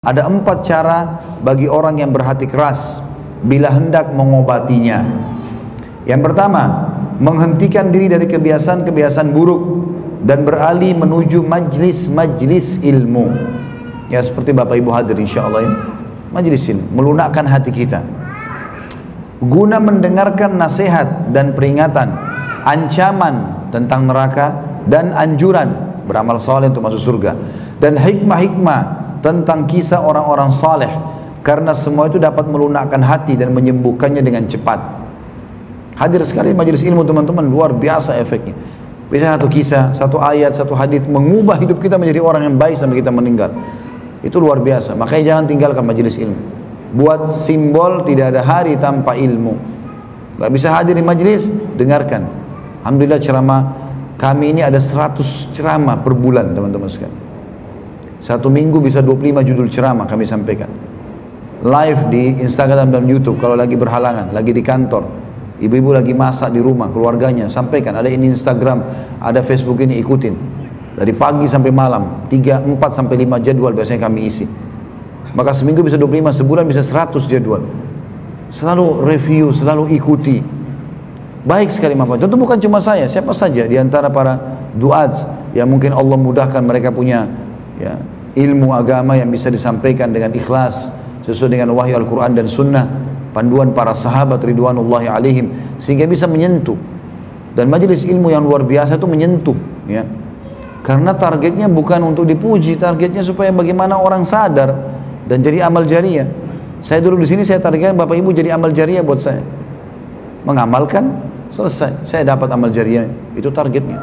Ada 4 cara bagi orang yang berhati keras bila hendak mengobatinya. Yang pertama, menghentikan diri dari kebiasaan-kebiasaan buruk dan beralih menuju majlis-majlis ilmu. Ya, seperti Bapak Ibu hadir insyaAllah ini, majlis ilmu, melunakkan hati kita guna mendengarkan nasihat dan peringatan, ancaman tentang neraka dan anjuran beramal saleh untuk masuk surga, dan hikmah-hikmah tentang kisah orang-orang saleh, karena semua itu dapat melunakkan hati dan menyembuhkannya dengan cepat. Hadir sekali majelis ilmu teman-teman, luar biasa efeknya. Bisa satu kisah, satu ayat, satu hadis mengubah hidup kita menjadi orang yang baik sampai kita meninggal. Itu luar biasa. Makanya jangan tinggalkan majelis ilmu. Buat simbol tidak ada hari tanpa ilmu. Gak bisa hadir di majelis, dengarkan. Alhamdulillah ceramah kami ini ada 100 ceramah per bulan teman-teman sekalian. Satu minggu bisa 25 judul ceramah kami sampaikan. Live di Instagram dan YouTube kalau lagi berhalangan, lagi di kantor. Ibu-ibu lagi masak di rumah, keluarganya, sampaikan. Ada ini Instagram, ada Facebook, ini ikutin. Dari pagi sampai malam, 3, 4 sampai 5 jadwal biasanya kami isi. Maka seminggu bisa 25, sebulan bisa 100 jadwal. Selalu review, selalu ikuti. Baik sekali manfaat. Tentu bukan cuma saya, siapa saja di antara para duat yang mungkin Allah mudahkan mereka punya ya, ilmu agama yang bisa disampaikan dengan ikhlas sesuai dengan wahyu Al-Quran dan Sunnah, panduan para sahabat ridwanullahi alaihim, sehingga bisa menyentuh. Dan majelis ilmu yang luar biasa itu menyentuh ya. Karena targetnya bukan untuk dipuji, targetnya supaya bagaimana orang sadar dan jadi amal jariah. Saya dulu di sini saya targetkan Bapak Ibu jadi amal jariah buat saya. Mengamalkan, selesai, saya dapat amal jariah. Itu targetnya.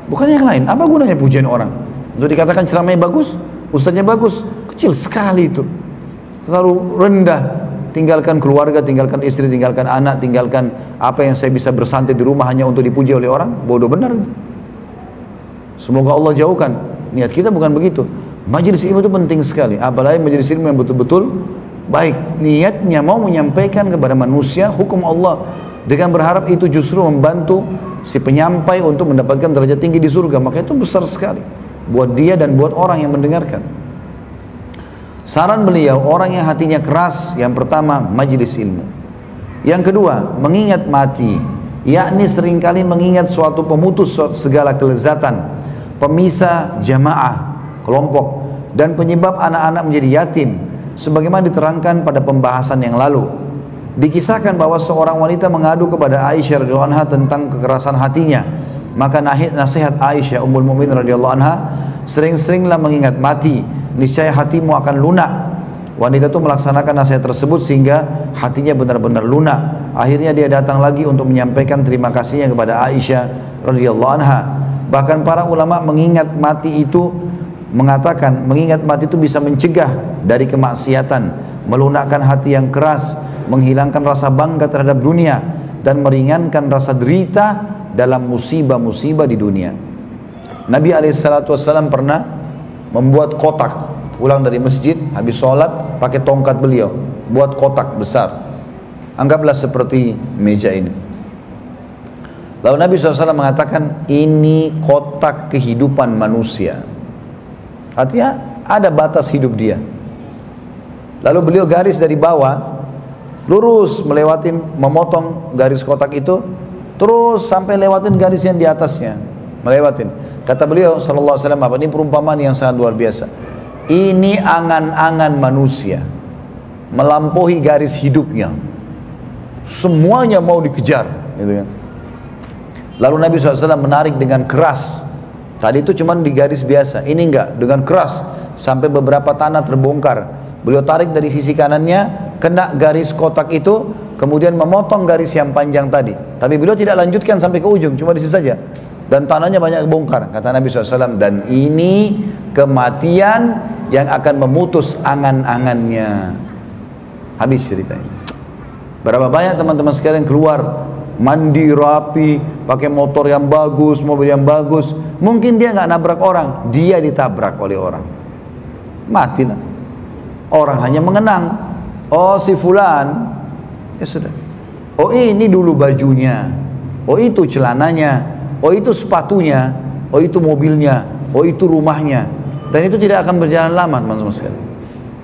Bukan yang lain. Apa gunanya pujian orang? Untuk dikatakan ceramahnya bagus, ustaznya bagus, kecil sekali itu. Terlalu rendah. Tinggalkan keluarga, tinggalkan istri, tinggalkan anak, tinggalkan apa yang saya bisa bersantai di rumah hanya untuk dipuji oleh orang. Bodoh benar. Semoga Allah jauhkan. Niat kita bukan begitu. Majelis ilmu itu penting sekali. Apalagi majelis ilmu yang betul-betul baik. Niatnya mau menyampaikan kepada manusia hukum Allah, dengan berharap itu justru membantu si penyampai untuk mendapatkan derajat tinggi di surga. Maka itu besar sekali buat dia dan buat orang yang mendengarkan. Saran beliau, orang yang hatinya keras, yang pertama majelis ilmu. Yang kedua, mengingat mati, yakni seringkali mengingat suatu pemutus segala kelezatan, pemisah jamaah, kelompok, dan penyebab anak-anak menjadi yatim, sebagaimana diterangkan pada pembahasan yang lalu. Dikisahkan bahwa seorang wanita mengadu kepada Aisyah radhiyallahu anha tentang kekerasan hatinya. Maka nasihat Aisyah Ummul Mukminin radhiyallahu anha, sering-seringlah mengingat mati, niscaya hatimu akan lunak. Wanita itu melaksanakan nasihat tersebut sehingga hatinya benar-benar lunak. Akhirnya dia datang lagi untuk menyampaikan terima kasihnya kepada Aisyah radhiyallahu anha. Bahkan para ulama mengingat mati itu mengatakan mengingat mati itu bisa mencegah dari kemaksiatan, melunakkan hati yang keras, menghilangkan rasa bangga terhadap dunia, dan meringankan rasa derita dalam musibah-musibah di dunia. Nabi SAW pernah membuat kotak, pulang dari masjid habis sholat pakai tongkat beliau, buat kotak besar, anggaplah seperti meja ini. Lalu Nabi SAW mengatakan, ini kotak kehidupan manusia. Artinya ada batas hidup dia. Lalu beliau garis dari bawah lurus melewatin, memotong garis kotak itu terus sampai lewatin garis yang di atasnya, melewatin. Kata beliau sallallahu alaihi wasallam, apa ini perumpamaan yang sangat luar biasa. Ini angan-angan manusia melampaui garis hidupnya, semuanya mau dikejar gitu kan. Lalu Nabi SAW menarik dengan keras. Tadi itu cuma di garis biasa, ini enggak, dengan keras sampai beberapa tanah terbongkar. Beliau tarik dari sisi kanannya, kena garis kotak itu, kemudian memotong garis yang panjang tadi. Tapi beliau tidak lanjutkan sampai ke ujung, cuma di sini saja. Dan tanahnya banyak bongkar. Kata Nabi SAW, dan ini kematian yang akan memutus angan-angannya. Habis ceritanya. Berapa banyak teman-teman sekalian keluar, mandi rapi, pakai motor yang bagus, mobil yang bagus. Mungkin dia nggak nabrak orang, dia ditabrak oleh orang. Matilah. Orang hanya mengenang, oh si fulan, ya sudah. Oh ini dulu bajunya, oh itu celananya, oh itu sepatunya, oh itu mobilnya, oh itu rumahnya. Dan itu tidak akan berjalan lama teman-teman sekalian.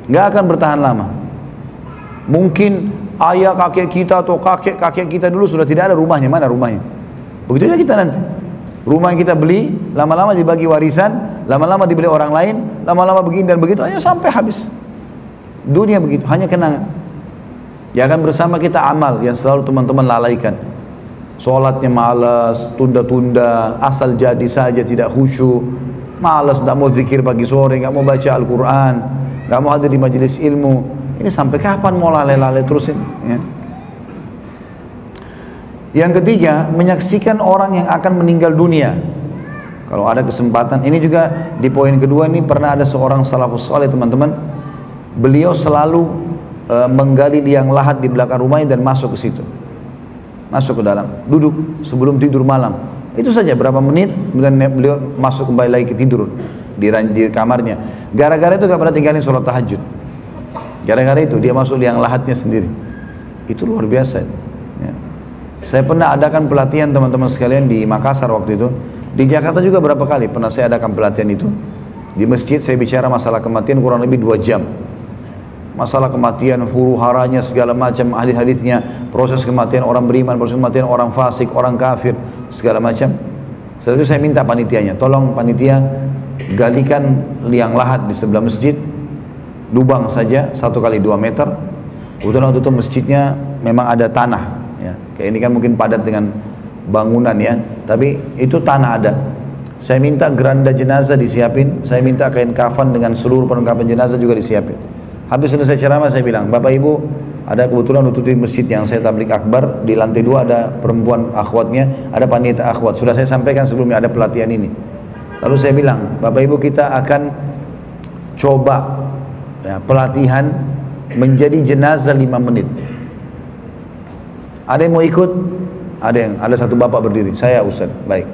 nggak akan bertahan lama. Mungkin ayah kakek kita atau kakek kita dulu sudah tidak ada rumahnya, mana rumahnya? Begitu juga kita nanti. Rumah yang kita beli, lama-lama dibagi warisan, lama-lama dibeli orang lain, lama-lama begini dan begitu, ayo sampai habis. Dunia begitu, hanya kenangan. Ya akan bersama kita amal yang selalu teman-teman lalaikan. Sholatnya malas, tunda-tunda, asal jadi saja, tidak khusyuk, malas, tidak mau zikir pagi sore, nggak mau baca Al-Quran, nggak mau hadir di majelis ilmu. Ini sampai kapan mau lalai-lalai terusin? Ya. Yang ketiga, menyaksikan orang yang akan meninggal dunia. Kalau ada kesempatan, ini juga di poin kedua ini pernah ada seorang salafus saleh teman-teman. Beliau selalu menggali liang lahat di belakang rumahnya dan masuk ke situ. Masuk ke dalam, duduk sebelum tidur malam. Itu saja berapa menit, kemudian beliau masuk kembali lagi ke tidur di kamarnya. Gara-gara itu gak pernah tinggalin sholat tahajud. Gara-gara itu dia masuk liang lahatnya sendiri. Itu luar biasa. Ya. Saya pernah adakan pelatihan teman-teman sekalian di Makassar waktu itu. Di Jakarta juga berapa kali pernah saya adakan pelatihan itu. Di masjid saya bicara masalah kematian kurang lebih 2 jam. Masalah kematian, huru haranya, segala macam hadis-hadisnya, proses kematian orang beriman, proses kematian orang fasik, orang kafir, segala macam. Setelah itu saya minta panitianya, tolong panitia galikan liang lahat di sebelah masjid, lubang saja 1 kali 2 meter. Kebetulan waktu itu masjidnya memang ada tanah, ya. Kayak ini kan mungkin padat dengan bangunan ya, tapi itu tanah ada. Saya minta geranda jenazah disiapin, saya minta kain kafan dengan seluruh perlengkapan jenazah juga disiapin. Habis selesai ceramah saya bilang, Bapak Ibu, ada kebetulan untuk di masjid yang saya tablik akbar, di lantai 2 ada perempuan akhwatnya, ada panitia akhwat. Sudah saya sampaikan sebelumnya ada pelatihan ini. Lalu saya bilang, Bapak Ibu kita akan coba ya, pelatihan menjadi jenazah 5 menit. Ada yang mau ikut? Ada satu bapak berdiri, saya Ustaz, baik.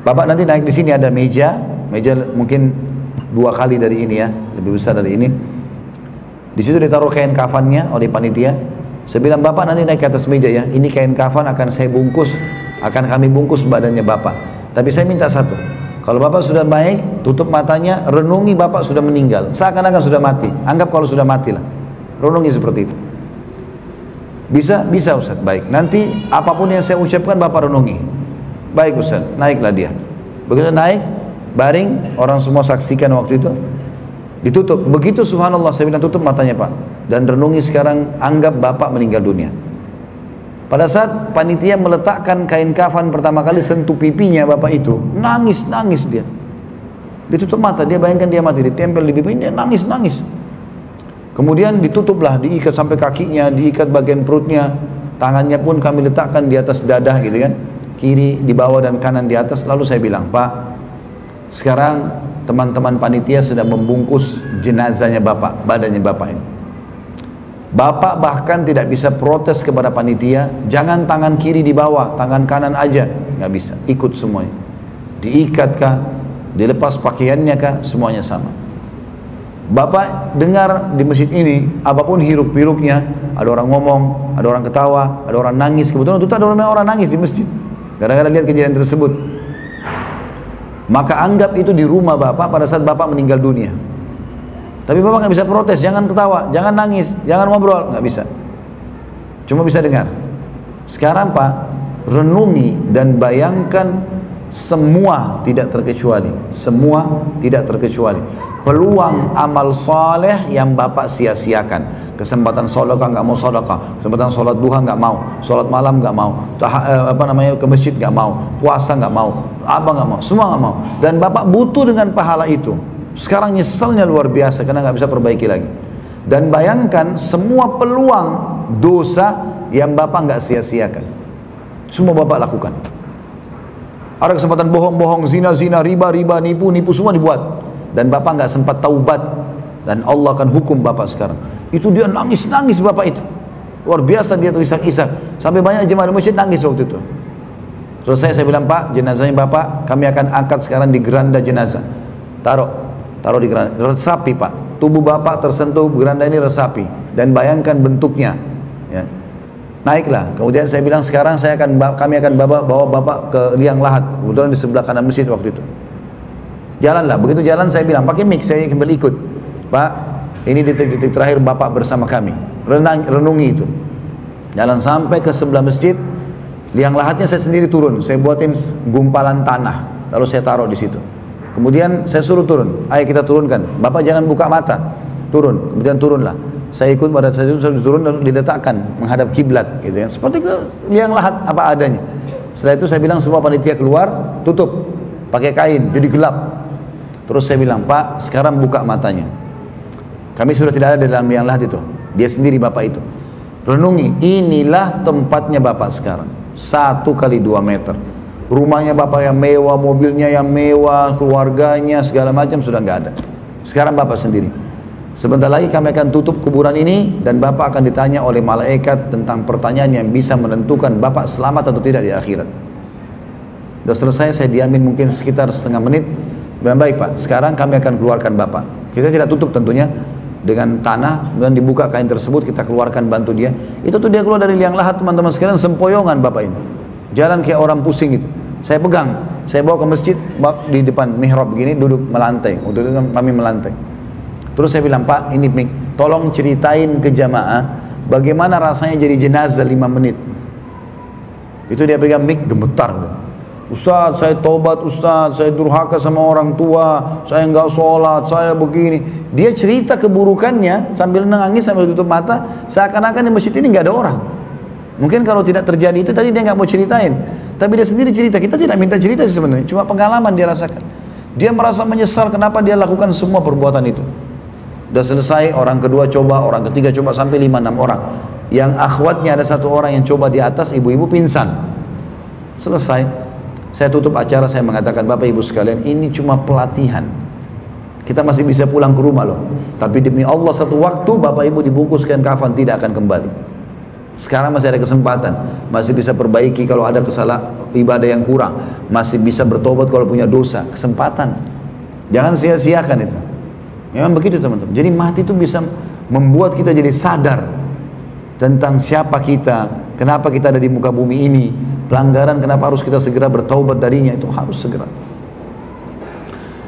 Bapak nanti naik di sini ada meja mungkin 2 kali dari ini ya, lebih besar dari ini. Di situ ditaruh kain kafannya oleh panitia. Saya bilang, Bapak nanti naik ke atas meja ya, ini kain kafan akan saya bungkus, akan kami bungkus badannya Bapak. Tapi saya minta satu, kalau Bapak sudah baik, tutup matanya, renungi Bapak sudah meninggal, seakan-akan sudah mati. Anggap kalau sudah mati lah, renungi seperti itu. Bisa Ustaz, baik. Nanti apapun yang saya ucapkan Bapak renungi. Baik Ustaz, naiklah dia. Begitu naik, baring, orang semua saksikan waktu itu. Ditutup, begitu subhanallah saya bilang tutup matanya Pak, dan renungi sekarang, anggap Bapak meninggal dunia. Pada saat panitia meletakkan kain kafan pertama kali sentuh pipinya Bapak itu, nangis dia. Ditutup mata, dia bayangkan dia mati, ditempel di pipinya, dia nangis. Kemudian ditutuplah, diikat sampai kakinya, diikat bagian perutnya, tangannya pun kami letakkan di atas dadah gitu kan, kiri di bawah dan kanan di atas. Lalu saya bilang, Pak, sekarang teman-teman panitia sedang membungkus jenazahnya Bapak, badannya Bapak ini. Bapak bahkan tidak bisa protes kepada panitia, jangan tangan kiri di bawah, tangan kanan aja, nggak bisa, ikut semuanya. Diikat kah, dilepas pakaiannya kah, semuanya sama. Bapak dengar di masjid ini, apapun hiruk-pikuknya, ada orang ngomong, ada orang ketawa, ada orang nangis. Kebetulan itu ada orang nangis di masjid, gara-gara lihat kejadian tersebut. Maka anggap itu di rumah Bapak pada saat Bapak meninggal dunia. Tapi Bapak nggak bisa protes, jangan ketawa, jangan nangis, jangan ngobrol, nggak bisa. Cuma bisa dengar. Sekarang Pak, renungi dan bayangkan semua tidak terkecuali, peluang amal saleh yang Bapak sia-siakan. Kesempatan sedekah nggak mau sedekah, kesempatan sholat duha nggak mau, sholat malam nggak mau, ke masjid nggak mau, puasa nggak mau, apa nggak mau, semua nggak mau. Dan Bapak butuh dengan pahala itu. Sekarang nyeselnya luar biasa karena nggak bisa perbaiki lagi. Dan bayangkan semua peluang dosa yang Bapak nggak sia-siakan, semua Bapak lakukan. Ada kesempatan bohong-bohong, zina, riba, nipu semua dibuat. Dan Bapak nggak sempat taubat, dan Allah akan hukum Bapak sekarang. Itu dia nangis Bapak itu. Luar biasa dia terisak-isak. Sampai banyak jemaah di masjid nangis waktu itu. Selesai saya bilang, Pak, jenazahnya Bapak kami akan angkat sekarang di geranda jenazah. Taruh di geranda. Resapi Pak. Tubuh Bapak tersentuh geranda ini resapi. Dan bayangkan bentuknya. Ya. Naiklah. Kemudian saya bilang sekarang kami akan bawa Bapak ke liang lahat. Kebetulan di sebelah kanan masjid waktu itu. Jalanlah. Begitu jalan saya bilang pakai mic, saya kembali ikut. Pak, ini detik-detik terakhir bapak bersama kami. Renungi itu. Jalan sampai ke sebelah masjid, liang lahatnya saya sendiri turun, saya buatin gumpalan tanah, lalu saya taruh di situ. Kemudian saya suruh turun, ayo kita turunkan, bapak jangan buka mata, turun. Kemudian turunlah, saya ikut pada saat itu, saya turun lalu diletakkan menghadap kiblat, gitu ya, seperti ke liang lahat apa adanya. Setelah itu saya bilang semua panitia keluar, tutup pakai kain, jadi gelap. Terus saya bilang, Pak, sekarang buka matanya. Kami sudah tidak ada di dalam liang lahat itu, dia sendiri bapak itu. Renungi, inilah tempatnya bapak sekarang, 1 kali 2 meter. Rumahnya bapak yang mewah, mobilnya yang mewah, keluarganya segala macam sudah nggak ada. Sekarang bapak sendiri. Sebentar lagi kami akan tutup kuburan ini dan bapak akan ditanya oleh malaikat tentang pertanyaan yang bisa menentukan bapak selamat atau tidak di akhirat. Sudah selesai, saya diamin mungkin sekitar setengah menit. Bilang, baik Pak, sekarang kami akan keluarkan bapak. Kita tidak tutup tentunya dengan tanah, kemudian dibuka kain tersebut, kita keluarkan, bantu dia. Itu tuh dia keluar dari liang lahat, teman-teman sekalian, sempoyongan bapak ini. Jalan kayak orang pusing itu. Saya pegang, saya bawa ke masjid, di depan mihrab begini, duduk melantai, untuk kami melantai. Terus saya bilang, Pak, ini mik, tolong ceritain ke jamaah bagaimana rasanya jadi jenazah 5 menit. Itu dia pegang mik, gemetar. Ustaz, saya tobat Ustaz, saya durhaka sama orang tua, saya nggak sholat, saya begini. Dia cerita keburukannya sambil nangis, sambil tutup mata, seakan-akan di masjid ini nggak ada orang. Mungkin kalau tidak terjadi itu tadi dia nggak mau ceritain, tapi dia sendiri cerita. Kita tidak minta cerita sebenarnya, cuma pengalaman dia rasakan. Dia merasa menyesal kenapa dia lakukan semua perbuatan itu. Udah selesai, orang kedua coba, orang ketiga coba, sampai 5-6 orang. Yang akhwatnya ada 1 orang yang coba di atas, ibu-ibu pingsan. Selesai. Saya tutup acara, saya mengatakan, Bapak Ibu sekalian, ini cuma pelatihan. Kita masih bisa pulang ke rumah loh. Tapi demi Allah, satu waktu Bapak Ibu dibungkuskan kafan tidak akan kembali. Sekarang masih ada kesempatan, masih bisa perbaiki kalau ada kesalahan ibadah yang kurang, masih bisa bertobat kalau punya dosa. Kesempatan. Jangan sia-siakan itu. Memang begitu teman-teman. Jadi mati itu bisa membuat kita jadi sadar tentang siapa kita, kenapa kita ada di muka bumi ini, pelanggaran kenapa harus kita segera bertaubat darinya, itu harus segera.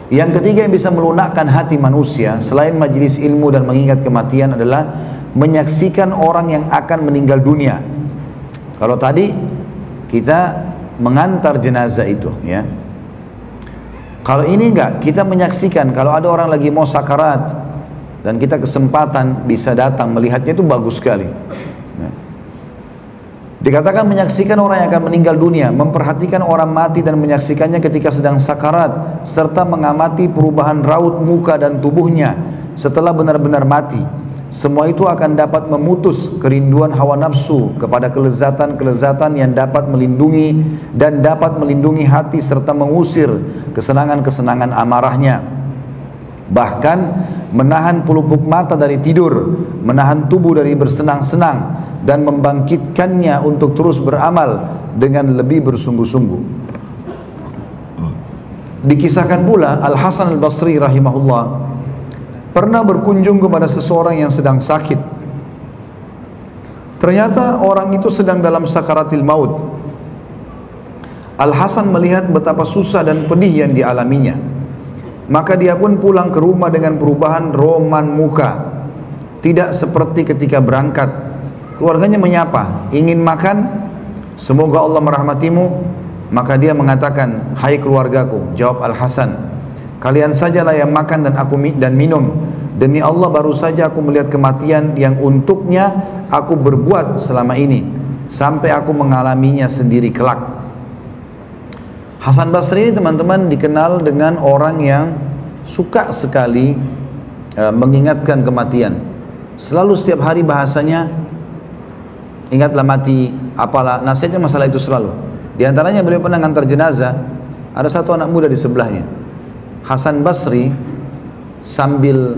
Yang ketiga yang bisa melunakkan hati manusia selain majelis ilmu dan mengingat kematian adalah menyaksikan orang yang akan meninggal dunia. Kalau tadi kita mengantar jenazah itu, ya. Kalau ini enggak, kita menyaksikan kalau ada orang lagi mau sakarat dan kita kesempatan bisa datang melihatnya, itu bagus sekali. Ya. Dikatakan menyaksikan orang yang akan meninggal dunia, memperhatikan orang mati dan menyaksikannya ketika sedang sakarat, serta mengamati perubahan raut muka dan tubuhnya setelah benar-benar mati. Semua itu akan dapat memutus kerinduan hawa nafsu kepada kelezatan-kelezatan yang dapat melindungi dan dapat melindungi hati serta mengusir kesenangan-kesenangan amarahnya. Bahkan menahan pelupuk mata dari tidur, menahan tubuh dari bersenang-senang, dan membangkitkannya untuk terus beramal dengan lebih bersungguh-sungguh. Dikisahkan pula Al-Hasan Al-Basri rahimahullah pernah berkunjung kepada seseorang yang sedang sakit. Ternyata orang itu sedang dalam sakaratil maut. Al-Hasan melihat betapa susah dan pedih yang dialaminya. Maka dia pun pulang ke rumah dengan perubahan roman muka, tidak seperti ketika berangkat. Keluarganya menyapa, ingin makan, semoga Allah merahmatimu. Maka dia mengatakan, hai keluargaku, jawab Al-Hasan, kalian sajalah yang makan dan aku minum. Demi Allah baru saja aku melihat kematian yang untuknya aku berbuat selama ini, sampai aku mengalaminya sendiri kelak. Hasan Basri ini teman-teman dikenal dengan orang yang suka sekali mengingatkan kematian. Selalu setiap hari bahasanya, ingatlah mati, apalah, nasihatnya masalah itu selalu. Di antaranya beliau pernah ngantar jenazah, ada satu anak muda di sebelahnya. Hasan Basri sambil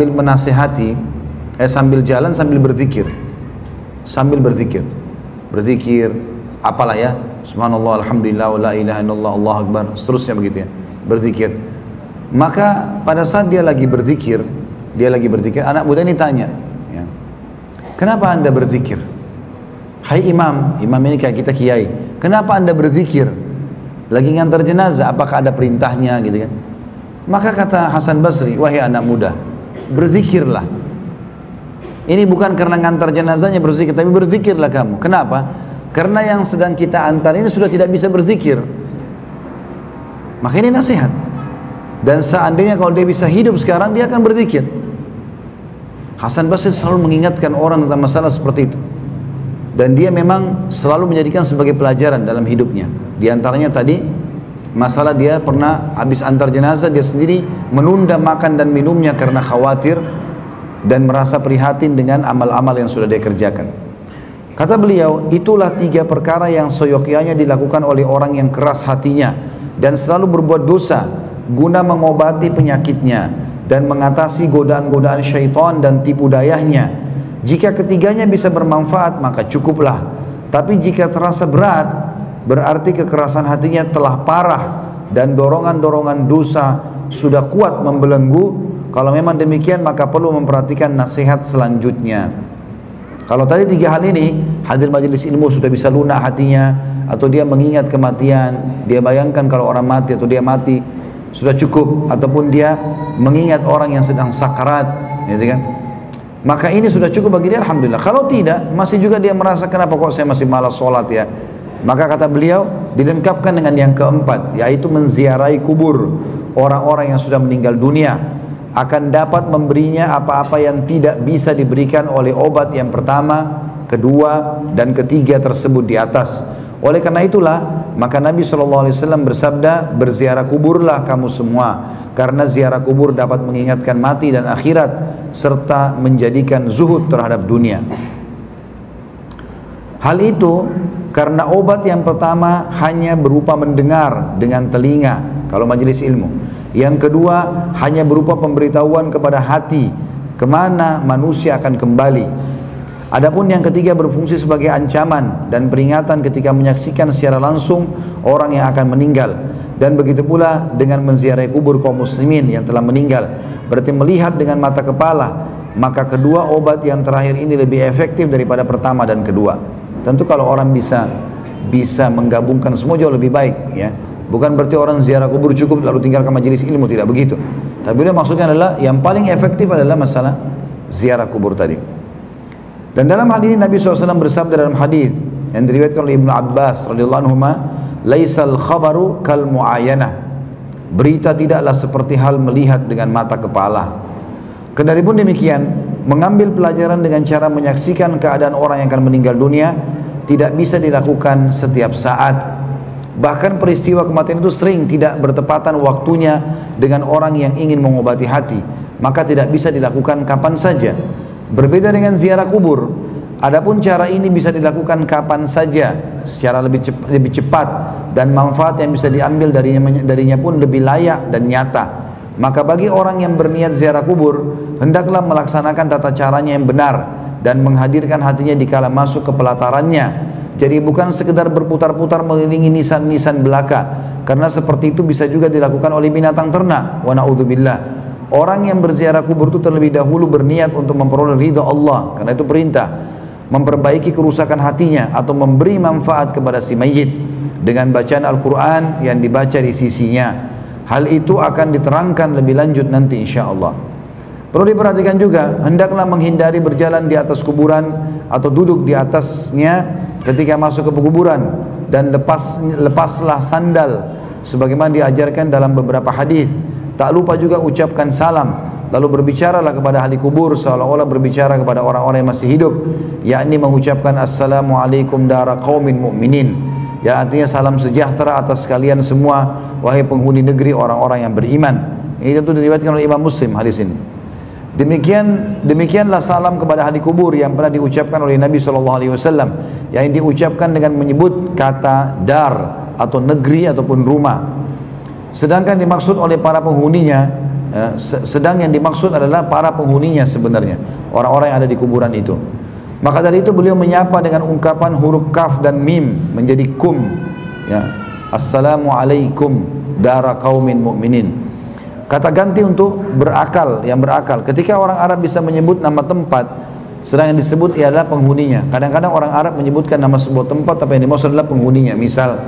menasehati, sambil jalan sambil berzikir, berzikir, apalah ya, subhanallah, alhamdulillah, la ilaha illallah, Allahu akbar, seterusnya begitu ya, berzikir. Maka pada saat dia lagi berzikir, anak muda ini tanya, ya, kenapa anda berzikir? Hai imam ini kayak kita kiai, kenapa anda berzikir? Lagi ngantar jenazah, apakah ada perintahnya gitu kan? Maka kata Hasan Basri, wahai anak muda, berzikirlah. Ini bukan karena ngantar jenazahnya berzikir, tapi berzikirlah kamu. Kenapa? Karena yang sedang kita antar ini sudah tidak bisa berzikir. Maka ini nasihat. Dan seandainya kalau dia bisa hidup sekarang, dia akan berzikir. Hasan Basri selalu mengingatkan orang tentang masalah seperti itu. Dan dia memang selalu menjadikan sebagai pelajaran dalam hidupnya. Di antaranya tadi, masalah dia pernah habis antar jenazah, dia sendiri menunda makan dan minumnya karena khawatir dan merasa prihatin dengan amal-amal yang sudah dia kerjakan. Kata beliau, itulah 3 perkara yang seyogyanya dilakukan oleh orang yang keras hatinya dan selalu berbuat dosa guna mengobati penyakitnya dan mengatasi godaan-godaan syaitan dan tipu dayanya. Jika ketiganya bisa bermanfaat, maka cukuplah. Tapi jika terasa berat, berarti kekerasan hatinya telah parah dan dorongan-dorongan dosa sudah kuat membelenggu. Kalau memang demikian, maka perlu memperhatikan nasihat selanjutnya. Kalau tadi 3 hal ini, hadir majelis ilmu sudah bisa lunak hatinya, atau dia mengingat kematian, dia bayangkan kalau orang mati atau dia mati, sudah cukup. Ataupun dia mengingat orang yang sedang sakarat, gitu kan? Maka ini sudah cukup bagi dia, alhamdulillah. Kalau tidak, masih juga dia merasa, kenapa kok saya masih malas sholat ya? Maka kata beliau, dilengkapkan dengan yang keempat, yaitu menziarahi kubur orang-orang yang sudah meninggal dunia. Akan dapat memberinya apa-apa yang tidak bisa diberikan oleh obat yang pertama, kedua, dan ketiga tersebut di atas. Oleh karena itulah, maka Nabi SAW bersabda, berziarah kuburlah kamu semua, karena ziarah kubur dapat mengingatkan mati dan akhirat, serta menjadikan zuhud terhadap dunia. Hal itu karena obat yang pertama hanya berupa mendengar dengan telinga, kalau majelis ilmu. Yang kedua hanya berupa pemberitahuan kepada hati kemana manusia akan kembali. Adapun yang ketiga berfungsi sebagai ancaman dan peringatan ketika menyaksikan secara langsung orang yang akan meninggal. Dan begitu pula dengan menziarahi kubur kaum muslimin yang telah meninggal, berarti melihat dengan mata kepala. Maka kedua obat yang terakhir ini lebih efektif daripada pertama dan kedua. Tentu kalau orang bisa menggabungkan semua jauh lebih baik, ya. Bukan berarti orang ziarah kubur cukup lalu tinggalkan majelis ilmu, tidak begitu. Tapi beliau maksudnya adalah yang paling efektif adalah masalah ziarah kubur tadi. Dan dalam hal ini Nabi SAW bersabda dalam hadis yang diriwayatkan oleh Ibnu Abbas radhiyallahu anhuma, "Laisal khabaru kal muayanah." Berita tidaklah seperti hal melihat dengan mata kepala. Kendaripun demikian, mengambil pelajaran dengan cara menyaksikan keadaan orang yang akan meninggal dunia tidak bisa dilakukan setiap saat. Bahkan peristiwa kematian itu sering tidak bertepatan waktunya dengan orang yang ingin mengobati hati, maka tidak bisa dilakukan kapan saja. Berbeda dengan ziarah kubur, adapun cara ini bisa dilakukan kapan saja secara lebih cepat, dan manfaat yang bisa diambil darinya pun lebih layak dan nyata. Maka bagi orang yang berniat ziarah kubur, hendaklah melaksanakan tata caranya yang benar dan menghadirkan hatinya dikala masuk ke pelatarannya. Jadi bukan sekedar berputar-putar mengelilingi nisan-nisan belaka, karena seperti itu bisa juga dilakukan oleh binatang ternak. Wa na'udzubillah. Orang yang berziarah kubur itu terlebih dahulu berniat untuk memperoleh ridha Allah, karena itu perintah, memperbaiki kerusakan hatinya atau memberi manfaat kepada si mayit dengan bacaan Al-Quran yang dibaca di sisinya. Hal itu akan diterangkan lebih lanjut nanti insyaAllah. Perlu diperhatikan juga, hendaklah menghindari berjalan di atas kuburan atau duduk di atasnya ketika masuk ke kuburan, dan lepaslah sandal sebagaimana diajarkan dalam beberapa hadis. Tak lupa juga ucapkan salam, lalu berbicaralah kepada ahli kubur seolah-olah berbicara kepada orang-orang yang masih hidup, yakni mengucapkan assalamualaikum dara qaumin mu'minin, ya artinya salam sejahtera atas kalian semua wahai penghuni negeri orang-orang yang beriman. Ini tentu diriwayatkan oleh Imam Muslim hadis ini. Demikianlah salam kepada ahli kubur yang pernah diucapkan oleh Nabi SAW, yang diucapkan dengan menyebut kata dar atau negeri ataupun rumah. Sedangkan dimaksud oleh para penghuninya, sedang yang dimaksud adalah para penghuninya sebenarnya, orang-orang yang ada di kuburan itu. Maka dari itu beliau menyapa dengan ungkapan huruf kaf dan mim menjadi kum, ya. Assalamualaikum dara qaumin mu'minin. Kata ganti untuk berakal, yang berakal. Ketika orang Arab bisa menyebut nama tempat, sedang yang disebut ialah penghuninya. Kadang-kadang orang Arab menyebutkan nama sebuah tempat, tapi yang dimaksud adalah penghuninya. Misal,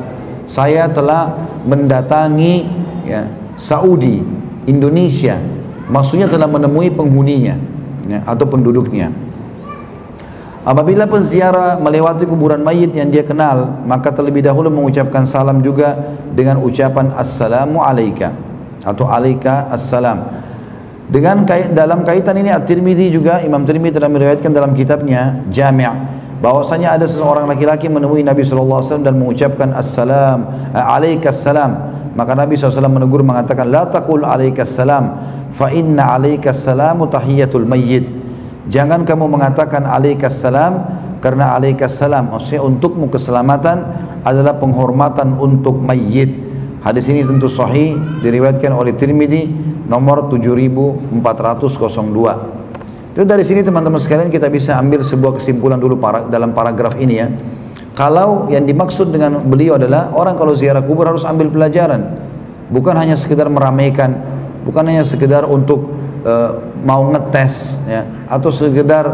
saya telah mendatangi, ya, Saudi, Indonesia, maksudnya telah menemui penghuninya, ya, atau penduduknya. Apabila penziarah melewati kuburan mayit yang dia kenal, maka terlebih dahulu mengucapkan salam juga dengan ucapan assalamu alaika atau alaika assalam. Dalam kaitan ini At-Tirmidzi juga, Imam Tirmidzi telah meriwayatkan dalam kitabnya Jami' bahwasanya ada seseorang laki-laki menemui Nabi SAW dan mengucapkan assalam alaika assalam. Maka Nabi SAW menegur mengatakan la taqul alaika assalam fa inna alaika assalamu tahiyatul mayyit. Jangan kamu mengatakan alaikassalam, karena alaikassalam maksudnya untukmu keselamatan adalah penghormatan untuk mayit. Hadis ini tentu sahih, diriwayatkan oleh Tirmidzi nomor 7402. Itu dari sini teman-teman sekalian kita bisa ambil sebuah kesimpulan dulu dalam paragraf ini ya. Kalau yang dimaksud dengan beliau adalah orang kalau ziarah kubur harus ambil pelajaran, bukan hanya sekedar meramaikan, bukan hanya sekedar untuk mau ngetes ya, atau sekedar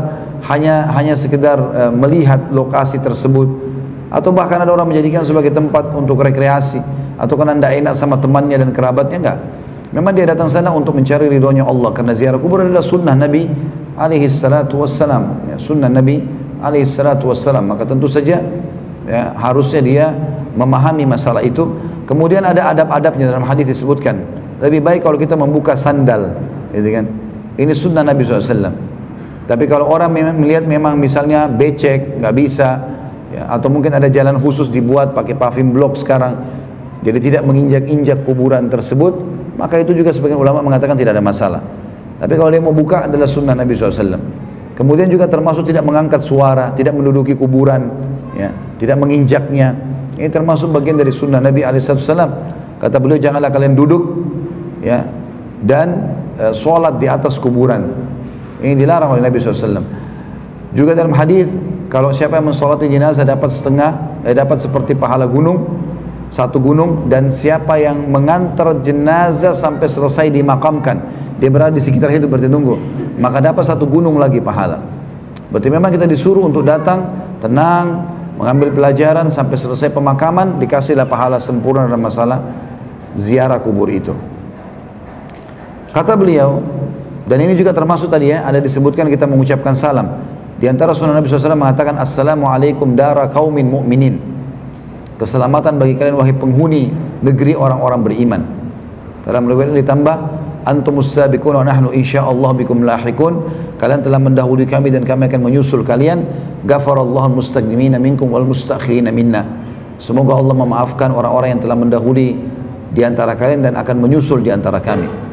hanya sekedar melihat lokasi tersebut, atau bahkan ada orang menjadikan sebagai tempat untuk rekreasi, atau karena tidak enak sama temannya dan kerabatnya. Enggak, memang dia datang sana untuk mencari ridhonya Allah, karena ziarah kubur adalah sunnah Nabi alaihi salatu wassalam ya, sunnah Nabi alaihi salatu wassalam. Maka tentu saja ya, harusnya dia memahami masalah itu. Kemudian ada adab-adabnya, dalam hadis disebutkan lebih baik kalau kita membuka sandal, gitu kan. Ini sunnah Nabi SAW. Tapi kalau orang melihat memang misalnya becek, nggak bisa, ya, atau mungkin ada jalan khusus dibuat pakai paving block sekarang, jadi tidak menginjak-injak kuburan tersebut, maka itu juga sebagian ulama mengatakan tidak ada masalah. Tapi kalau dia mau buka adalah sunnah Nabi SAW. Kemudian juga termasuk tidak mengangkat suara, tidak menduduki kuburan, ya, tidak menginjaknya. Ini termasuk bagian dari sunnah Nabi SAW. Kata beliau, janganlah kalian duduk, ya, dan sholat di atas kuburan. Ini dilarang oleh Nabi SAW. Juga dalam hadis, kalau siapa yang mensolati jenazah dapat dapat seperti pahala gunung, satu gunung, dan siapa yang mengantar jenazah sampai selesai dimakamkan, dia berada di sekitar itu berarti nunggu, maka dapat satu gunung lagi pahala. Berarti memang kita disuruh untuk datang tenang, mengambil pelajaran sampai selesai pemakaman, dikasihlah pahala sempurna dalam masalah ziarah kubur itu. Kata beliau, dan ini juga termasuk tadi ya, ada disebutkan kita mengucapkan salam. Di antara sunnah Nabi SAW mengatakan assalamualaikum dara qaumin mu'minin, keselamatan bagi kalian wahai penghuni negeri orang-orang beriman. Dalam riwayat ditambah antumus sabiqun wa nahnu insyaallah bikum lahiqun, kalian telah mendahului kami dan kami akan menyusul kalian. Ghafarallahu mustaqdimina minkum wal mustakhirina minna, semoga Allah memaafkan orang-orang yang telah mendahului di antara kalian dan akan menyusul di antara kami.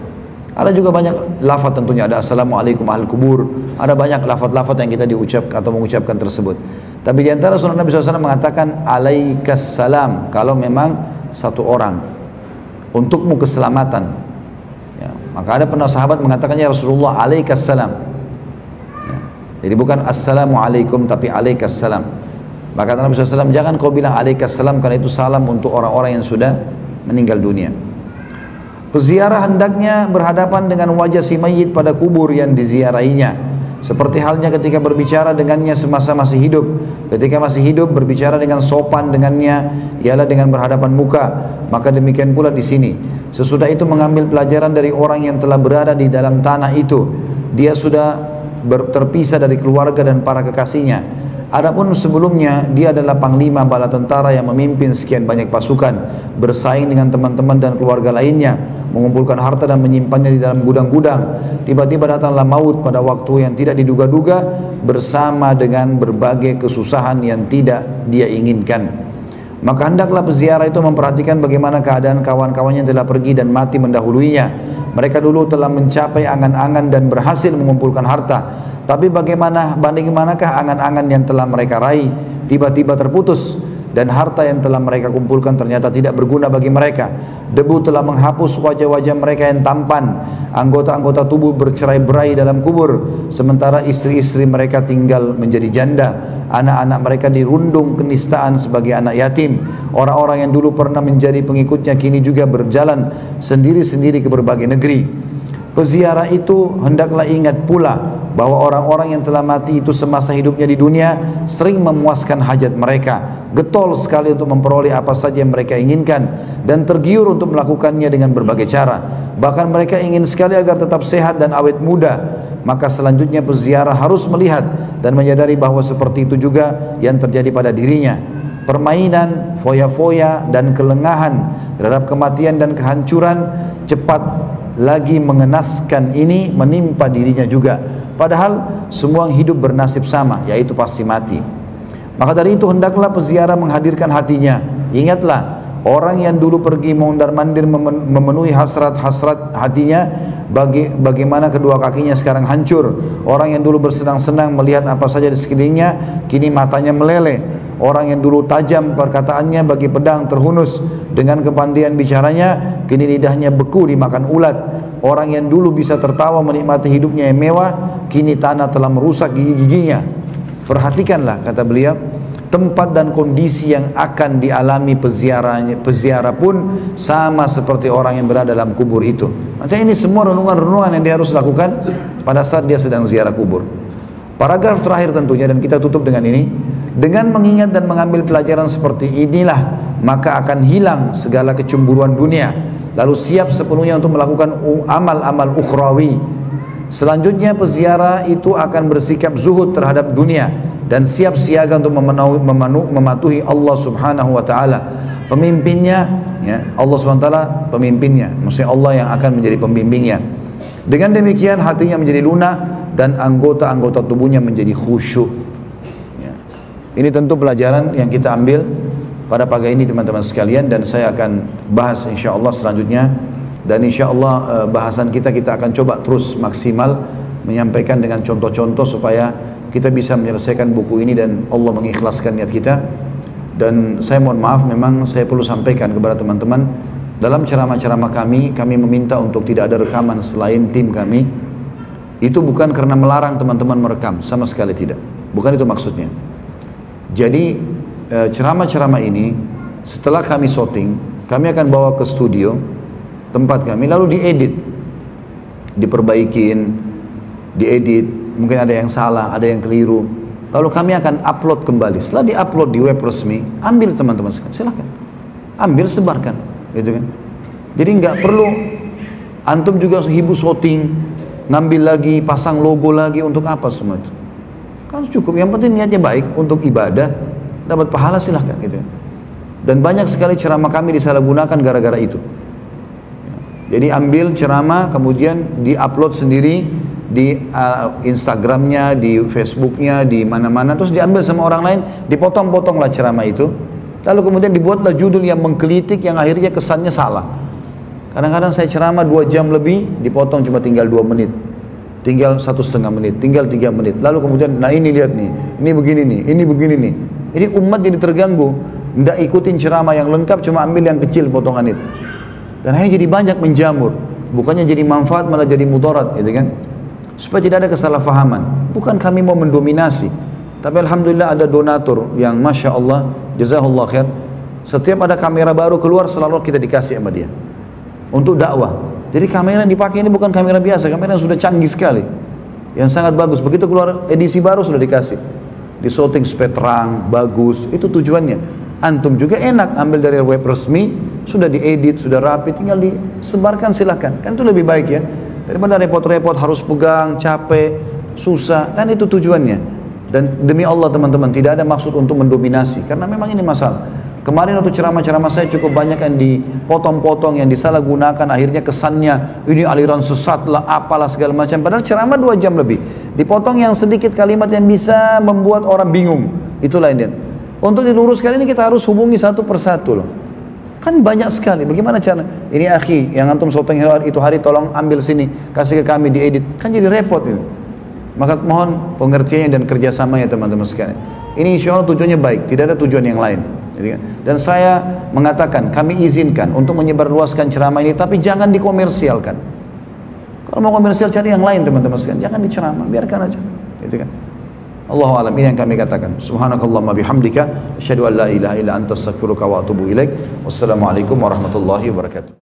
Ada juga banyak lafaz tentunya, ada assalamualaikum ahli kubur, ada banyak lafaz-lafaz yang kita diucapkan atau mengucapkan tersebut. Tapi di antara sunnah Nabi SAW mengatakan alaikassalam kalau memang satu orang, untukmu keselamatan ya, maka ada pernah sahabat mengatakannya Rasulullah alaikassalam ya, jadi bukan assalamualaikum tapi alaikassalam. Maka Nabi SAW, jangan kau bilang alaikassalam karena itu salam untuk orang-orang yang sudah meninggal dunia. Peziarah hendaknya berhadapan dengan wajah si mayit pada kubur yang diziarahinya, seperti halnya ketika berbicara dengannya semasa masih hidup. Ketika masih hidup berbicara dengan sopan dengannya ialah dengan berhadapan muka, maka demikian pula di sini. Sesudah itu mengambil pelajaran dari orang yang telah berada di dalam tanah itu, dia sudah terpisah dari keluarga dan para kekasihnya. Adapun sebelumnya dia adalah panglima bala tentara yang memimpin sekian banyak pasukan, bersaing dengan teman-teman dan keluarga lainnya, mengumpulkan harta dan menyimpannya di dalam gudang-gudang. Tiba-tiba datanglah maut pada waktu yang tidak diduga-duga, bersama dengan berbagai kesusahan yang tidak dia inginkan. Maka hendaklah peziarah itu memperhatikan bagaimana keadaan kawan-kawannya yang telah pergi dan mati mendahuluinya. Mereka dulu telah mencapai angan-angan dan berhasil mengumpulkan harta, tapi bagaimanakah angan-angan yang telah mereka raih tiba-tiba terputus, dan harta yang telah mereka kumpulkan ternyata tidak berguna bagi mereka. Debu telah menghapus wajah-wajah mereka yang tampan, anggota-anggota tubuh bercerai-berai dalam kubur, sementara istri-istri mereka tinggal menjadi janda. Anak-anak mereka dirundung kenistaan sebagai anak yatim. Orang-orang yang dulu pernah menjadi pengikutnya kini juga berjalan sendiri-sendiri ke berbagai negeri. Peziarah itu hendaklah ingat pula bahwa orang-orang yang telah mati itu semasa hidupnya di dunia sering memuaskan hajat mereka, getol sekali untuk memperoleh apa saja yang mereka inginkan, dan tergiur untuk melakukannya dengan berbagai cara. Bahkan mereka ingin sekali agar tetap sehat dan awet muda. Maka selanjutnya peziarah harus melihat dan menyadari bahwa seperti itu juga yang terjadi pada dirinya. Permainan, foya-foya dan kelengahan terhadap kematian dan kehancuran cepat lagi mengenaskan ini menimpa dirinya juga. Padahal semua hidup bernasib sama, yaitu pasti mati. Maka dari itu hendaklah peziarah menghadirkan hatinya. Ingatlah, orang yang dulu pergi mondar-mandir memenuhi hasrat-hasrat hatinya, bagaimana kedua kakinya sekarang hancur. Orang yang dulu bersenang-senang melihat apa saja di sekelilingnya, kini matanya meleleh. Orang yang dulu tajam perkataannya bagi pedang terhunus, dengan kepandaian bicaranya, kini lidahnya beku dimakan ulat. Orang yang dulu bisa tertawa menikmati hidupnya yang mewah, kini tanah telah merusak gigi-giginya. Perhatikanlah, kata beliau, tempat dan kondisi yang akan dialami peziarah pun sama seperti orang yang berada dalam kubur itu. Maksudnya ini semua renungan-renungan yang dia harus lakukan pada saat dia sedang ziarah kubur. Paragraf terakhir tentunya, dan kita tutup dengan ini, dengan mengingat dan mengambil pelajaran seperti inilah, maka akan hilang segala kecemburuan dunia, lalu siap sepenuhnya untuk melakukan amal-amal ukhrawi. Selanjutnya peziarah itu akan bersikap zuhud terhadap dunia dan siap siaga untuk mematuhi Allah subhanahu wa ta'ala pemimpinnya, ya, Allah subhanahu wa ta'ala pemimpinnya, maksudnya Allah yang akan menjadi pembimbingnya. Dengan demikian hatinya menjadi lunak dan anggota-anggota tubuhnya menjadi khusyuk. Ya. Ini tentu pelajaran yang kita ambil pada pagi ini teman-teman sekalian, dan saya akan bahas insya Allah selanjutnya. Dan insya Allah bahasan kita akan coba terus maksimal menyampaikan dengan contoh-contoh supaya kita bisa menyelesaikan buku ini dan Allah mengikhlaskan niat kita. Dan saya mohon maaf, memang saya perlu sampaikan kepada teman-teman, dalam ceramah-ceramah kami meminta untuk tidak ada rekaman selain tim kami. Itu bukan karena melarang teman-teman merekam, sama sekali tidak, bukan itu maksudnya. Jadi ceramah-ceramah ini setelah kami shooting, kami akan bawa ke studio tempat kami, lalu diedit, diperbaikin, diedit, mungkin ada yang salah, ada yang keliru, lalu kami akan upload kembali. Setelah diupload di web resmi, ambil teman-teman sekalian, silahkan ambil, sebarkan, gitu kan. Jadi nggak perlu antum juga hibu shooting, ngambil lagi, pasang logo lagi, untuk apa semua itu? Kan cukup, yang penting niatnya baik untuk ibadah, dapat pahala, silahkan, gitu kan. Dan banyak sekali ceramah kami disalahgunakan gara-gara itu. Jadi ambil ceramah, kemudian di-upload sendiri di Instagramnya, di Facebooknya, di mana-mana, terus diambil sama orang lain, dipotong-potonglah ceramah itu, lalu kemudian dibuatlah judul yang menggelitik, yang akhirnya kesannya salah. Kadang-kadang saya ceramah 2 jam lebih, dipotong cuma tinggal 2 menit, tinggal 1,5 menit, tinggal 3 menit, lalu kemudian, nah ini lihat nih, ini begini nih, ini begini nih. Jadi umat jadi terganggu, tidak ikutin ceramah yang lengkap, cuma ambil yang kecil potongan itu. Dan akhirnya jadi banyak menjamur, bukannya jadi manfaat malah jadi mudarat, gitu kan. Supaya tidak ada kesalahpahaman. Bukan kami mau mendominasi, tapi alhamdulillah ada donatur yang masya Allah, jazakallah khair. Setiap ada kamera baru keluar selalu kita dikasih sama dia untuk dakwah. Jadi kamera yang dipakai ini bukan kamera biasa, kamera yang sudah canggih sekali, yang sangat bagus. Begitu keluar edisi baru sudah dikasih, di shooting supaya terang, bagus. Itu tujuannya. Antum juga enak ambil dari web resmi, sudah diedit, sudah rapi, tinggal disebarkan, silahkan. Kan itu lebih baik ya, daripada repot-repot harus pegang, capek, susah. Kan itu tujuannya. Dan demi Allah teman-teman, tidak ada maksud untuk mendominasi, karena memang ini masalah. Kemarin waktu ceramah-ceramah saya cukup banyak yang dipotong-potong, yang disalahgunakan, akhirnya kesannya ini aliran sesat lah, apalah segala macam. Padahal ceramah 2 jam lebih, dipotong yang sedikit kalimat yang bisa membuat orang bingung. Itulah ini. Untuk diluruskan ini kita harus hubungi satu persatu loh. Kan banyak sekali. Bagaimana cara? Ini akhi, yang antum shooting itu hari tolong ambil sini, kasih ke kami diedit. Kan jadi repot ini. Maka mohon pengertiannya dan kerjasamanya teman-teman sekalian. Ini insya Allah tujuannya baik, tidak ada tujuan yang lain. Dan saya mengatakan, kami izinkan untuk menyebarluaskan ceramah ini, tapi jangan dikomersialkan. Kalau mau komersial cari yang lain teman-teman sekalian, jangan diceramah, biarkan aja. Gitu kan? Allahu a'lam, ini yang kami katakan. Subhanakallahumma bihamdika, asyhadu an la ilaha illa anta astaghfiruka wa atubu ilaik. Wassalamualaikum warahmatullahi wabarakatuh.